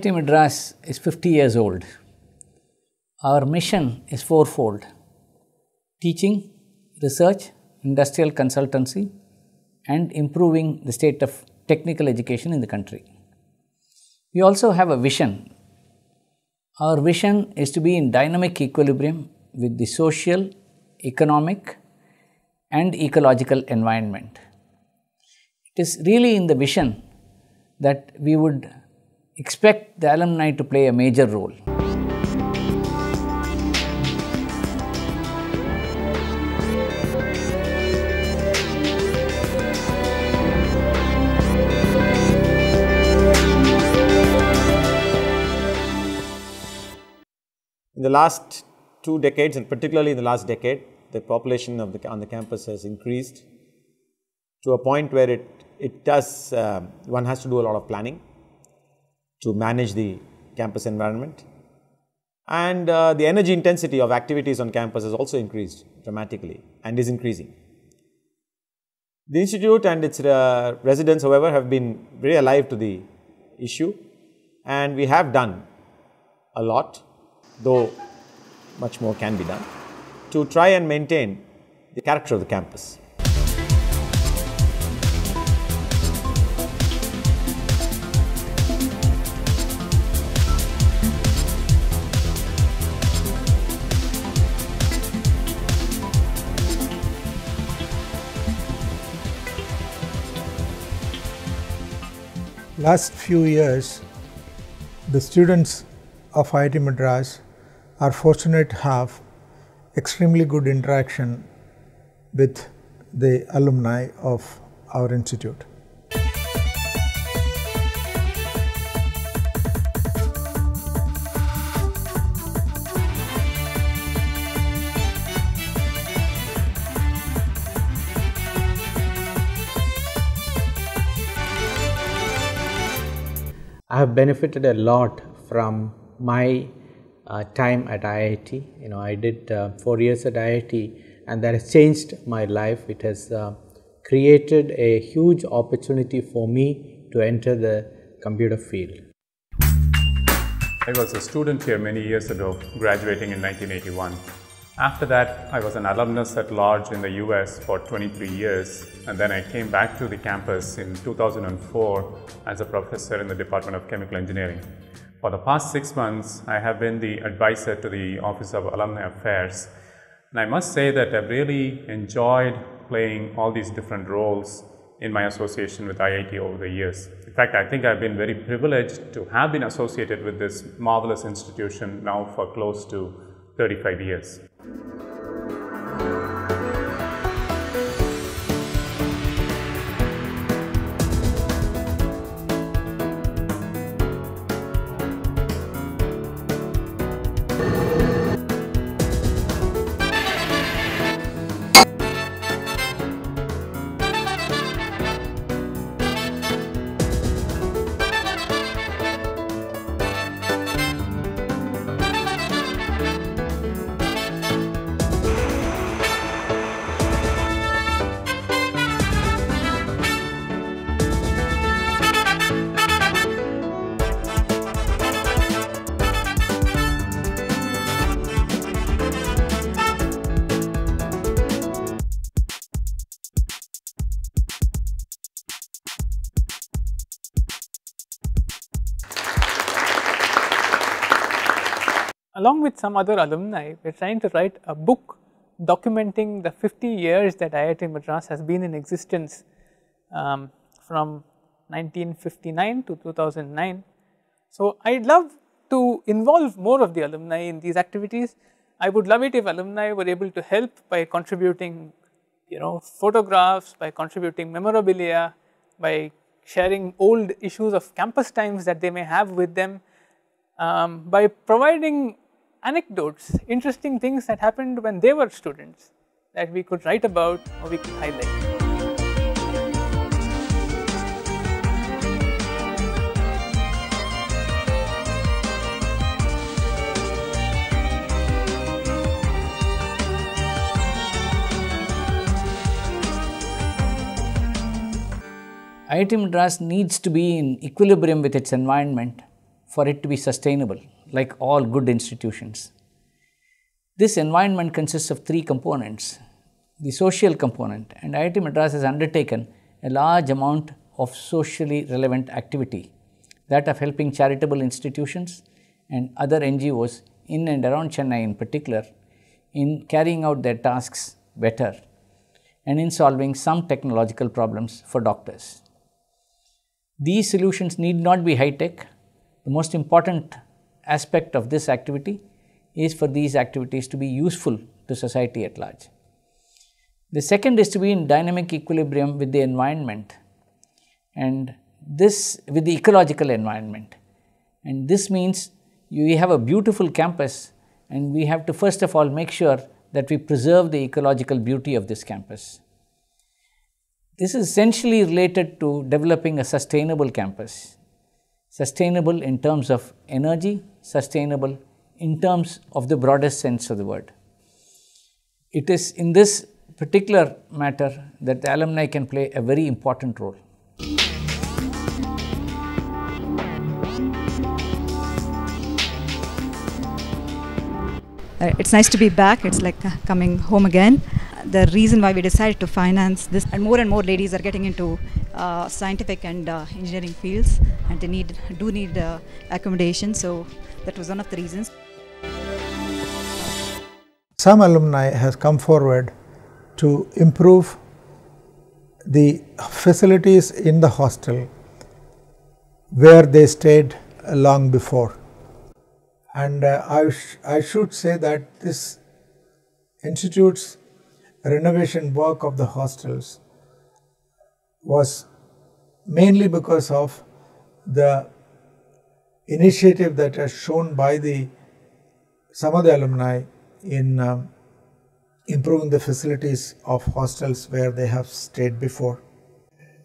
IIT Madras is 50 years old. Our mission is fourfold: teaching, research, industrial consultancy, and improving the state of technical education in the country. We also have a vision. Our vision is to be in dynamic equilibrium with the social, economic, and ecological environment. It is really in the vision that we would expect the alumni to play a major role. In the last 2 decades, and particularly in the last decade, the population on the campus has increased to a point where one has to do a lot of planning to manage the campus environment. And the energy intensity of activities on campus has also increased dramatically and is increasing. The institute and its residents, however, have been very alive to the issue, and we have done a lot, though much more can be done, to try and maintain the character of the campus. Last few years, the students of IIT Madras are fortunate to have extremely good interaction with the alumni of our institute. I have benefited a lot from my time at IIT. I did 4 years at IIT, and that has changed my life. It has created a huge opportunity for me to enter the computer field. I was a student here many years ago, graduating in 1981. After that, I was an alumnus at large in the US for 23 years, and then I came back to the campus in 2004 as a professor in the Department of Chemical Engineering. For the past 6 months, I have been the advisor to the Office of Alumni Affairs, and I must say that I've really enjoyed playing all these different roles in my association with IIT over the years. In fact, I think I've been very privileged to have been associated with this marvelous institution now for close to 35 years. Along with some other alumni, we are trying to write a book documenting the 50 years that IIT Madras has been in existence from 1959 to 2009. So, I would love to involve more of the alumni in these activities. I would love it if alumni were able to help by contributing, photographs, by contributing memorabilia, by sharing old issues of campus times that they may have with them, by providing anecdotes, interesting things that happened when they were students that we could write about or we could highlight. IIT Madras needs to be in equilibrium with its environment for it to be sustainable, like all good institutions. This environment consists of three components. The social component, and IIT Madras has undertaken a large amount of socially relevant activity, that of helping charitable institutions and other NGOs in and around Chennai in particular in carrying out their tasks better and in solving some technological problems for doctors. These solutions need not be high-tech. The most important aspect of this activity is for these activities to be useful to society at large. The second is to be in dynamic equilibrium with the environment, and this with the ecological environment. And this means we have a beautiful campus, and we have to first of all make sure that we preserve the ecological beauty of this campus. This is essentially related to developing a sustainable campus. Sustainable in terms of energy, sustainable in terms of the broadest sense of the word. It is in this particular matter that the alumni can play a very important role. It's nice to be back. It's like coming home again. The reason why we decided to finance this, and more ladies are getting into scientific and engineering fields, and they do need accommodation. So that was one of the reasons. Some alumni has come forward to improve the facilities in the hostel where they stayed long before. And I should say that this institute's renovation work of the hostels was mainly because of the initiative that is shown by some of the alumni in improving the facilities of hostels where they have stayed before.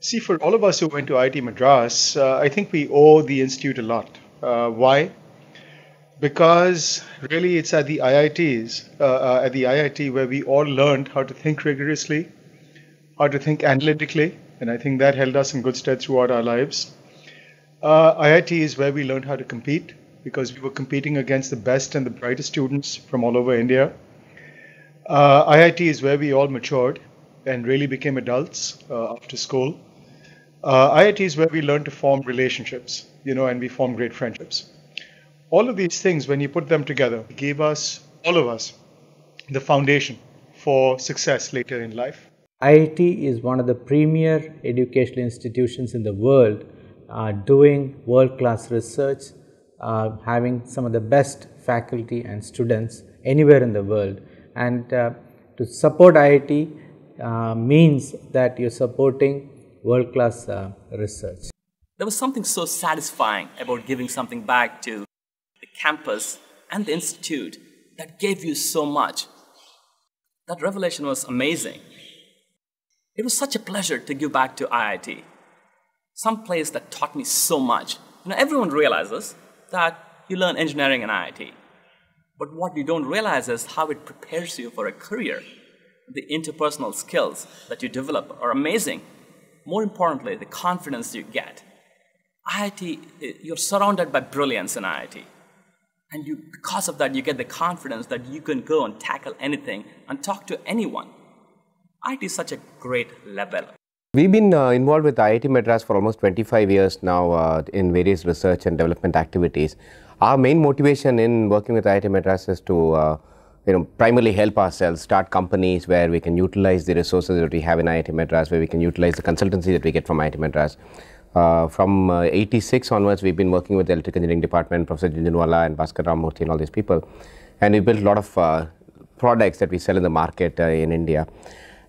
See, for all of us who went to IIT Madras, I think we owe the institute a lot. Why? Because really it's at the IIT where we all learned how to think rigorously, how to think analytically, and I think that held us in good stead throughout our lives. IIT is where we learned how to compete, because we were competing against the best and the brightest students from all over India. IIT is where we all matured and really became adults after school. IIT is where we learned to form relationships, and we formed great friendships. All of these things, when you put them together, gave us, all of us, the foundation for success later in life. IIT is one of the premier educational institutions in the world, doing world-class research, having some of the best faculty and students anywhere in the world. And to support IIT means that you're supporting world-class research. There was something so satisfying about giving something back to the campus and the institute that gave you so much. That revelation was amazing. It was such a pleasure to give back to IIT, some place that taught me so much. Everyone realizes that you learn engineering in IIT, but what you don't realize is how it prepares you for a career. The interpersonal skills that you develop are amazing. More importantly, the confidence you get. IIT, you're surrounded by brilliance in IIT. And because of that, you get the confidence that you can go and tackle anything and talk to anyone. IIT is such a great level. We've been involved with IIT Madras for almost 25 years now in various research and development activities. Our main motivation in working with IIT Madras is to primarily help ourselves start companies where we can utilize the resources that we have in IIT Madras, where we can utilize the consultancy that we get from IIT Madras. From 86 onwards, we've been working with the Electrical Engineering Department, Professor Jhunjhunwala and Bhaskar Ramamurthy and all these people. And we built a lot of products that we sell in the market in India.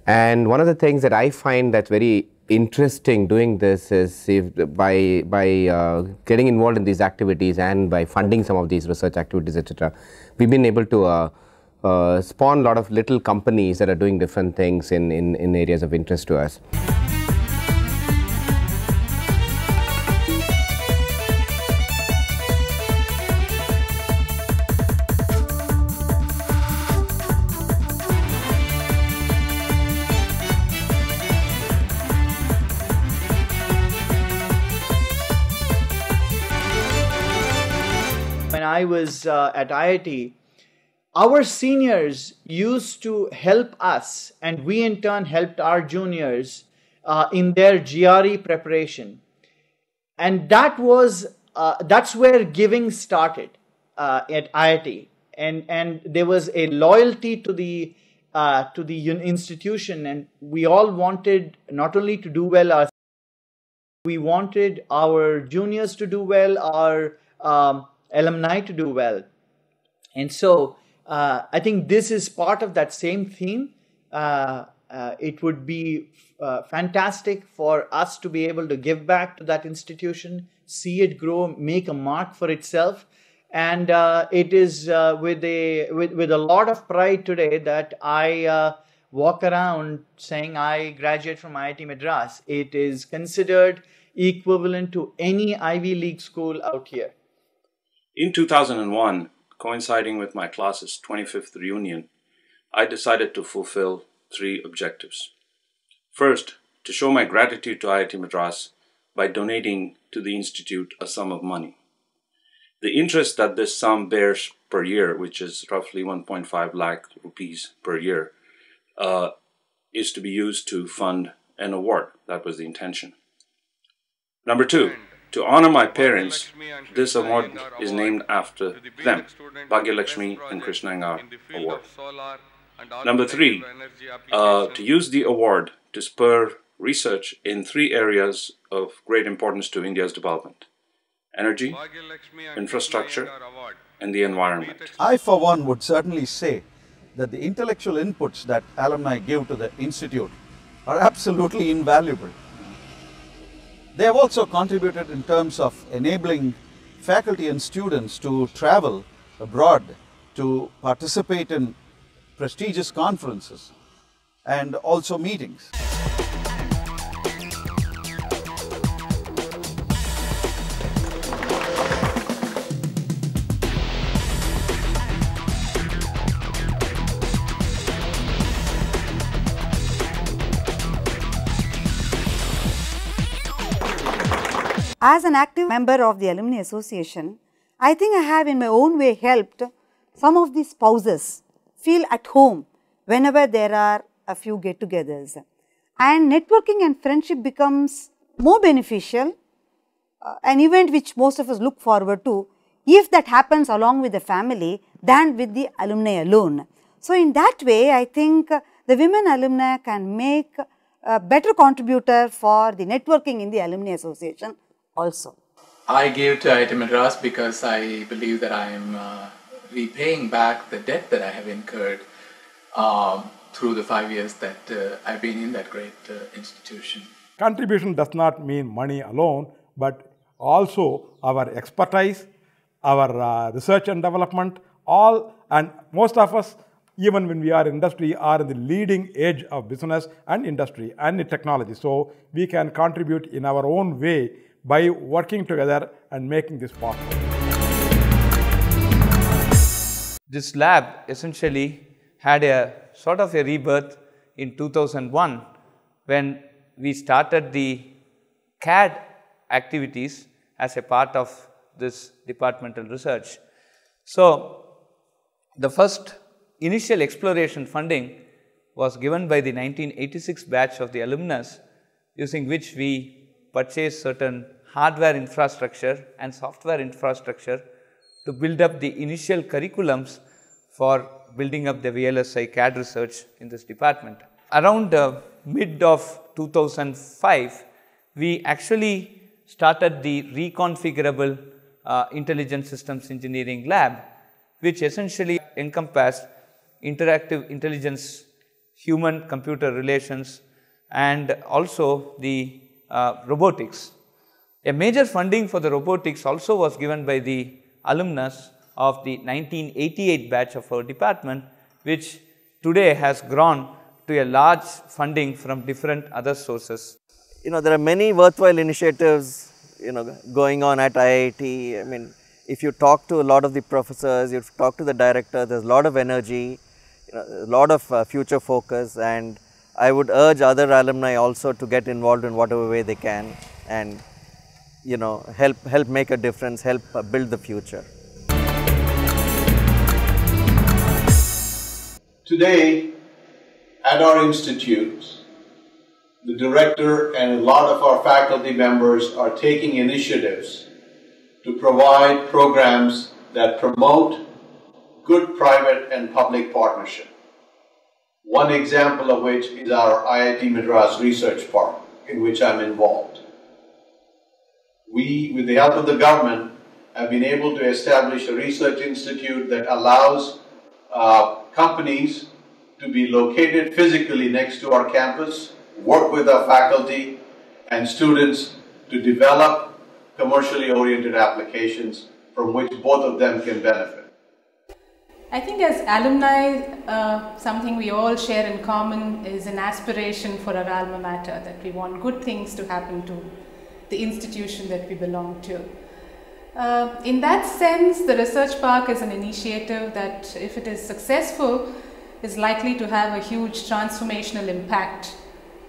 And one of the things that I find that's very interesting doing this is by getting involved in these activities and by funding some of these research activities, etc., we've been able to spawn a lot of little companies that are doing different things in areas of interest to us. I was at IIT, our seniors used to help us, and we in turn helped our juniors in their GRE preparation. And that's where giving started at IIT. And there was a loyalty to the institution, and we all wanted not only to do well ourselves, we wanted our juniors to do well, our alumni to do well. And so I think this is part of that same theme. It would be fantastic for us to be able to give back to that institution, see it grow, make a mark for itself. And it is with a lot of pride today that I walk around saying I graduate from IIT Madras. It is considered equivalent to any Ivy League school out here. In 2001, coinciding with my class's 25th reunion, I decided to fulfill 3 objectives. First, to show my gratitude to IIT Madras by donating to the institute a sum of money. The interest that this sum bears per year, which is roughly 1.5 lakh rupees per year, is to be used to fund an award. That was the intention. Number 2, to honor my parents, this award is named after them, Bhagya Lakshmi and Krishna Iyengar Award. Number 3, to use the award to spur research in 3 areas of great importance to India's development: energy, infrastructure, and the environment. I, for one, would certainly say that the intellectual inputs that alumni give to the institute are absolutely invaluable. They have also contributed in terms of enabling faculty and students to travel abroad to participate in prestigious conferences and also meetings. As an active member of the Alumni Association, I think I have in my own way helped some of the spouses feel at home whenever there are a few get-togethers. And networking and friendship becomes more beneficial, an event which most of us look forward to, if that happens along with the family than with the alumni alone. So, in that way, I think the women alumni can make a better contributor for the networking in the Alumni Association also. I gave to IIT Madras because I believe that I am repaying back the debt that I have incurred through the 5 years that I've been in that great institution. Contribution does not mean money alone, but also our expertise, our research and development, all, and most of us, even when we are in industry, are in the leading edge of business and industry and in technology. So we can contribute in our own way by working together and making this possible. This lab essentially had a sort of a rebirth in 2001 when we started the CAD activities as a part of this departmental research. So the first initial exploration funding was given by the 1986 batch of the alumnus, using which we purchased certain hardware infrastructure and software infrastructure to build up the initial curriculums for building up the VLSI CAD research in this department. Around mid of 2005, we actually started the reconfigurable intelligent systems engineering lab, which essentially encompassed interactive intelligence, human computer relations, and also the robotics. A major funding for the robotics also was given by the alumnus of the 1988 batch of our department, which today has grown to a large funding from different other sources. There are many worthwhile initiatives, going on at IIT. I mean, if you talk to a lot of the professors, you talk to the director, there's a lot of energy, a lot of future focus, and I would urge other alumni also to get involved in whatever way they can and help make a difference, help build the future. Today, at our institute, the director and a lot of our faculty members are taking initiatives to provide programs that promote good private and public partnership. One example of which is our IIT Madras Research Park, in which I'm involved. We, with the help of the government, have been able to establish a research institute that allows companies to be located physically next to our campus, work with our faculty and students to develop commercially oriented applications from which both of them can benefit. I think as alumni, something we all share in common is an aspiration for our alma mater, that we want good things to happen to the institution that we belong to. In that sense, the Research Park is an initiative that, if it is successful, is likely to have a huge transformational impact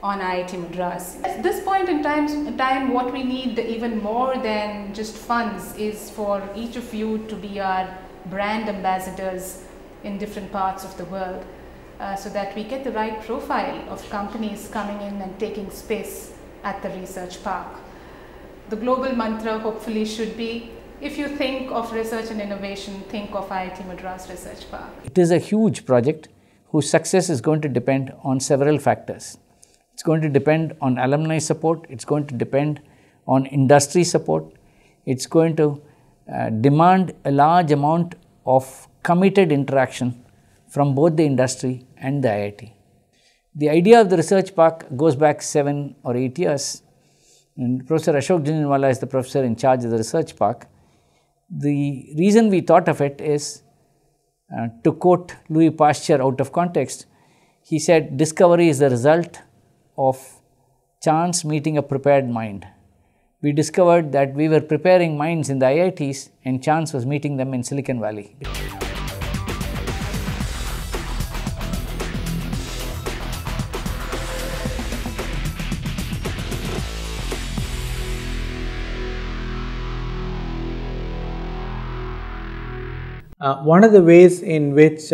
on IIT Madras. At this point in time, what we need even more than just funds is for each of you to be our brand ambassadors in different parts of the world, so that we get the right profile of companies coming in and taking space at the Research Park. The global mantra hopefully should be, if you think of research and innovation, think of IIT Madras Research Park. It is a huge project whose success is going to depend on several factors. It's going to depend on alumni support, it's going to depend on industry support, it's going to demand a large amount of committed interaction from both the industry and the IIT. The idea of the Research Park goes back 7 or 8 years, and Professor Ashok Jhunjhunwala is the professor in charge of the Research Park. The reason we thought of it is, to quote Louis Pasteur out of context, he said, "Discovery is the result of chance meeting a prepared mind." We discovered that we were preparing minds in the IITs and chance was meeting them in Silicon Valley. One of the ways in which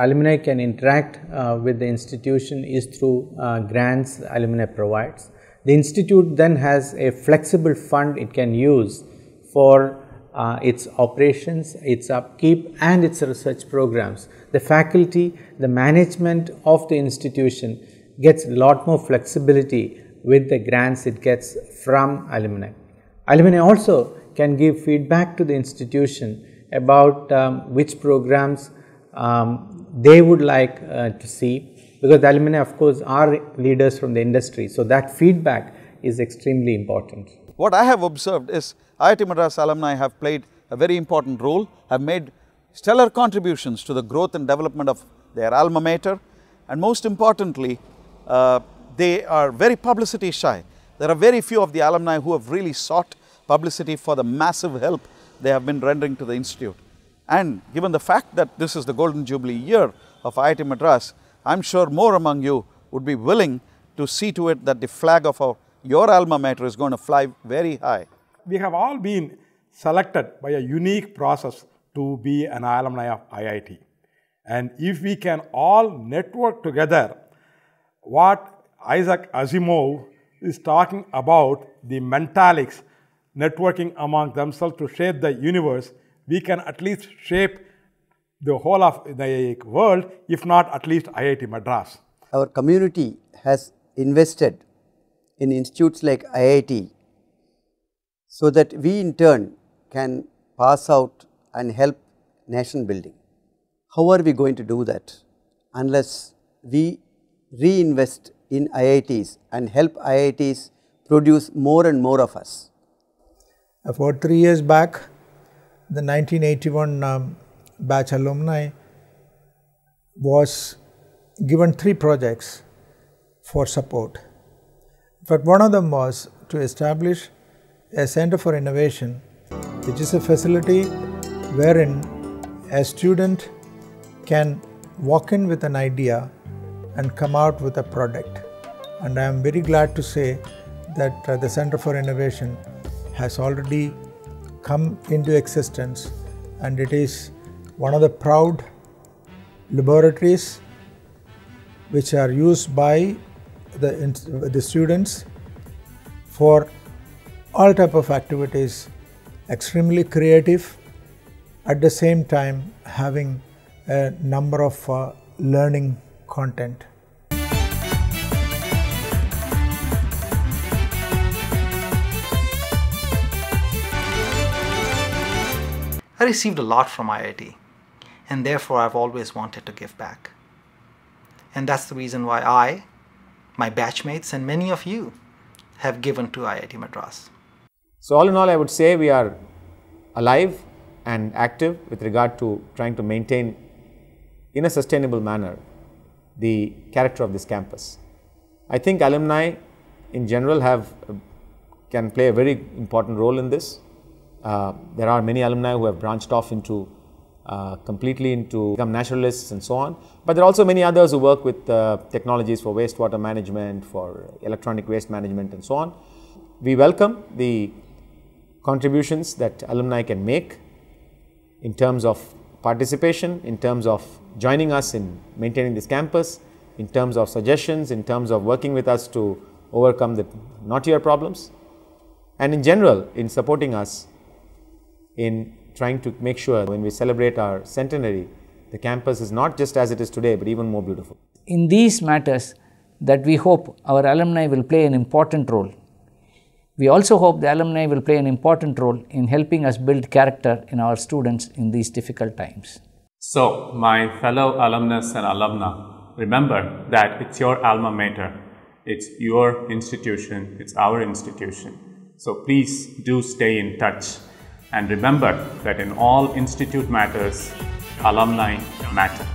alumni can interact with the institution is through grants alumni provides. The institute then has a flexible fund it can use for its operations, its upkeep and its research programs. The faculty, the management of the institution gets a lot more flexibility with the grants it gets from alumni. Alumni also can give feedback to the institution about which programs they would like to see, because the alumni of course are leaders from the industry, so that feedback is extremely important. What I have observed is IIT Madras alumni have played a very important role, have made stellar contributions to the growth and development of their alma mater, and most importantly, they are very publicity shy. There are very few of the alumni who have really sought publicity for the massive help they have been rendering to the institute. And given the fact that this is the Golden Jubilee year of IIT Madras, I am sure more among you would be willing to see to it that the flag of your alma mater is going to fly very high. We have all been selected by a unique process to be an alumni of IIT. And if we can all network together, what Isaac Asimov is talking about, the mentalics networking among themselves to shape the universe, we can at least shape the whole of the world, if not at least IIT Madras. Our community has invested in institutes like IIT so that we in turn can pass out and help nation building. How are we going to do that unless we reinvest in IITs and help IITs produce more and more of us? About 3 years back, the 1981 batch alumni was given 3 projects for support. But one of them was to establish a Center for Innovation, which is a facility wherein a student can walk in with an idea and come out with a product. And I am very glad to say that the Center for Innovation has already come into existence, and it is one of the proud laboratories which are used by the students for all type of activities, extremely creative, at the same time having a number of learning content. I received a lot from IIT, and therefore I've always wanted to give back. And that's the reason why I, my batchmates, and many of you have given to IIT Madras. So all in all, I would say we are alive and active with regard to trying to maintain in a sustainable manner the character of this campus. I think alumni in general can play a very important role in this. There are many alumni who have branched off into completely into become naturalists and so on, but there are also many others who work with technologies for wastewater management, for electronic waste management and so on. We welcome the contributions that alumni can make in terms of participation, in terms of joining us in maintaining this campus, in terms of suggestions, in terms of working with us to overcome the knottier problems, and in general in supporting us in trying to make sure when we celebrate our centenary, the campus is not just as it is today, but even more beautiful. In these matters that we hope our alumni will play an important role. We also hope the alumni will play an important role in helping us build character in our students in these difficult times. So, my fellow alumnus and alumna, remember that it's your alma mater, it's your institution, it's our institution. So please do stay in touch. And remember that in all institute matters, alumni matter.